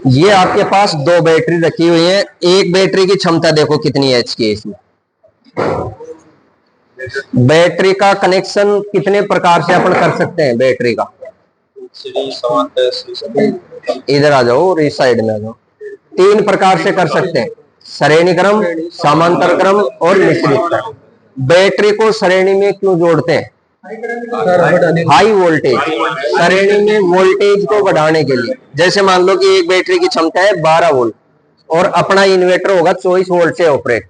ये आपके पास दो बैटरी रखी हुई है। एक बैटरी की क्षमता देखो कितनी एच की है इसमें। बैटरी का कनेक्शन कितने प्रकार से अपन कर सकते हैं बैटरी का? इधर आ जाओ और इस साइड में आ जाओ। तीन प्रकार से कर सकते हैं, श्रेणी क्रम, समांतर क्रम और मिश्रित क्रम। बैटरी को श्रेणी में क्यों जोड़ते हैं? हाई वोल्टेज, श्रेणी में वोल्टेज को बढ़ाने के लिए। जैसे मान लो कि एक बैटरी की क्षमता है 12 वोल्ट और अपना इन्वर्टर होगा 24 वोल्ट से ऑपरेट।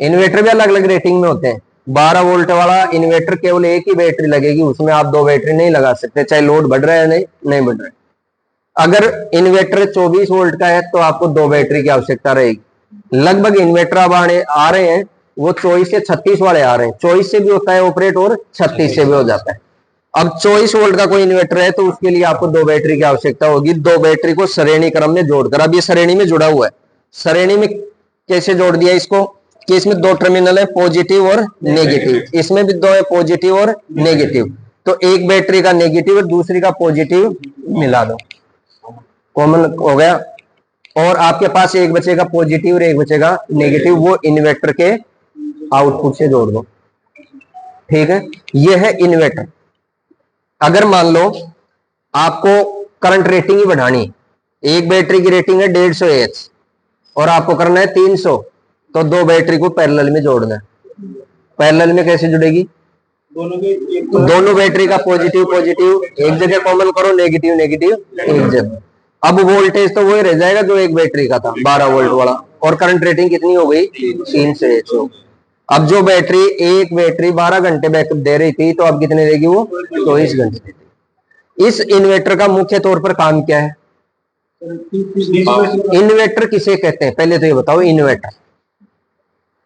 इन्वर्टर भी अलग अलग रेटिंग में होते हैं। 12 वोल्ट वाला इन्वर्टर केवल एक ही बैटरी लगेगी, उसमें आप दो बैटरी नहीं लगा सकते, चाहे लोड बढ़ रहा है नहीं बढ़ रहा है। अगर इन्वर्टर 24 वोल्ट का है तो आपको दो बैटरी की आवश्यकता रहेगी। लगभग इन्वर्टर अब आ रहे हैं वो 24 से 36 वाले आ रहे हैं। 24 से भी होता है ऑपरेट और 36 से भी हो जाता है। अब 24 वोल्ट का कोई इन्वर्टर है तो उसके लिए आपको दो बैटरी की आवश्यकता होगी। दो बैटरी को श्रेणी क्रम में जोड़कर, अब ये श्रेणी में जुड़ा हुआ है। श्रेणी में कैसे जोड़ दिया इसको कि इसमें दो टर्मिनल है, पॉजिटिव और नेगेटिव। इसमें भी दो है, पॉजिटिव और नेगेटिव। तो एक बैटरी का नेगेटिव और दूसरी का पॉजिटिव मिला दो, कॉमन हो गया। और आपके पास एक बचेगा पॉजिटिव और एक बचेगा नेगेटिव, वो इन्वर्टर के आउटपुट से जोड़ दो। ठीक है, ये है इन्वर्टर। अगर मान लो आपको करंट रेटिंग ही बढ़ानी, एक बैटरी की रेटिंग है 150 एच और आपको करना है 300, तो दो बैटरी को पैरेलल में जोड़ना है। पैरेलल में कैसे जुड़ेगी? दोनों बैटरी का पॉजिटिव पॉजिटिव एक जगह कॉमन करो, नेगेटिव नेगेटिव एक जगह। अब वोल्टेज तो वही रह जाएगा जो एक बैटरी का था 12 वोल्ट वाला, और करंट रेटिंग कितनी हो गई? 300 एच। अब जो बैटरी, एक बैटरी 12 घंटे बैकअप दे रही थी तो अब कितने देगी वो? 24 घंटे देती। इस इन्वर्टर का मुख्य तौर पर काम क्या है? इन्वर्टर किसे कहते हैं पहले तो ये बताओ।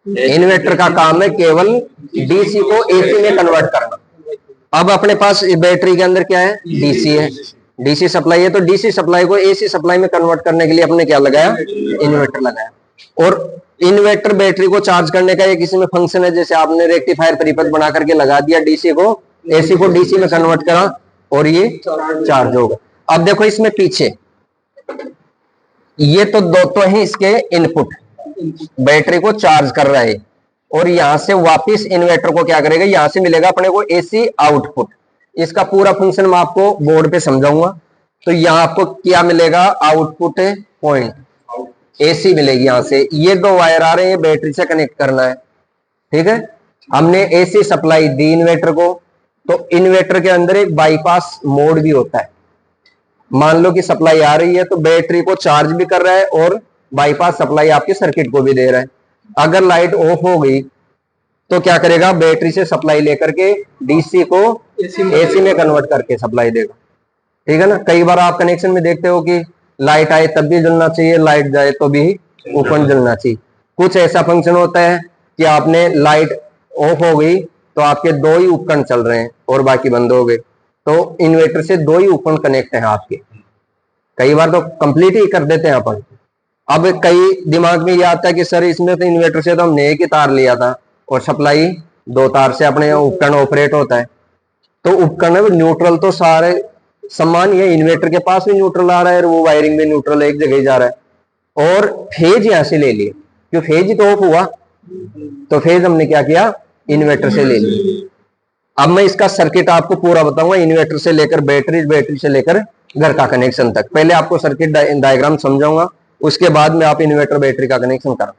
इन्वर्टर का काम है केवल डीसी को एसी में कन्वर्ट करना। अब अपने पास बैटरी के अंदर क्या है? डीसी है, डीसी सप्लाई है। तो डीसी सप्लाई को एसी सप्लाई में कन्वर्ट करने के लिए अपने क्या लगाया? इन्वर्टर लगाया। और इन्वर्टर बैटरी को चार्ज करने का एक इसमें फंक्शन है, जैसे आपने रेक्टिफायर परिपथ बना करके लगा दिया, डीसी को एसी को डीसी में कन्वर्ट करा और ये चार्ज होगा। अब देखो इसमें पीछे ये तो दो तो है इसके इनपुट, बैटरी को चार्ज कर रहा है और यहां से वापस इन्वर्टर को क्या करेगा? यहां से मिलेगा अपने को एसी आउटपुट। इसका पूरा फंक्शन मैं आपको बोर्ड पे समझाऊंगा। तो यहां आपको क्या मिलेगा? आउटपुट पॉइंट एसी मिलेगी। यहां से ये दो वायर आ रहे हैं, बैटरी से कनेक्ट करना है। ठीक है, हमने एसी सप्लाई दी इन्वर्टर को, तो इन्वर्टर के अंदर एक बाईपास मोड भी होता है। मान लो कि सप्लाई आ रही है तो बैटरी को चार्ज भी कर रहा है और बाईपास सप्लाई आपके सर्किट को भी दे रहा है। अगर लाइट ऑफ हो गई तो क्या करेगा? बैटरी से सप्लाई लेकर के डीसी को एसी में कन्वर्ट करके सप्लाई देगा। ठीक है ना। कई बार आप कनेक्शन में देखते हो कि लाइट आए तब भी जलना चाहिए, लाइट जाए तो भी ओपन जलना चाहिए। कुछ ऐसा फंक्शन होता है कि आपने लाइट ऑफ हो गई तो आपके दो ही उपकरण चल रहे हैं और बाकी बंद हो गए, तो इन्वर्टर से दो ही उपकरण कनेक्ट हैं आपके। कई बार तो कंप्लीट ही कर देते हैं अपन। अब कई दिमाग में ये आता है कि सर इसमें तो इन्वर्टर से तो हमने एक ही तार लिया था और सप्लाई दो तार से अपने उपकरण ऑपरेट होता है। तो उपकरण न्यूट्रल तो सारे समान ही है, इन्वर्टर के पास भी न्यूट्रल आ रहा है और वो वायरिंग में न्यूट्रल एक जगह ही जा रहा है। और फेज यहां से ले लिए, क्यों? फेज ही तो ऑफ हुआ, तो फेज हमने क्या किया? इन्वर्टर से ले लिया। अब मैं इसका सर्किट आपको पूरा बताऊंगा, इन्वर्टर से लेकर बैटरी, बैटरी से लेकर घर का कनेक्शन तक। पहले आपको सर्किट डायग्राम समझाऊंगा, उसके बाद में आप इन्वर्टर बैटरी का कनेक्शन करो।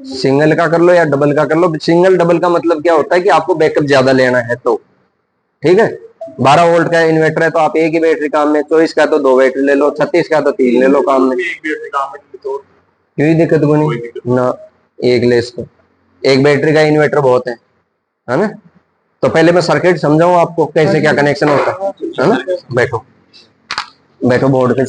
सिंगल का कर लो या डबल का कर लो। सिंगल डबल का मतलब क्या होता है कि आपको बैकअप ज्यादा लेना है तो। ठीक है, 12 वोल्ट का इन्वर्टर है तो आप एक ही बैटरी काम में, 24 का तो दो बैटरी ले लो, 36 का तो 3 ले लो काम में। क्यों दिक्कत को नहीं ना, एक ले इसको, एक बैटरी का इन्वर्टर बहुत है ना। तो पहले मैं सर्किट समझाऊं आपको कैसे क्या कनेक्शन होता है ना। बैठो बैठो बोर्ड पे।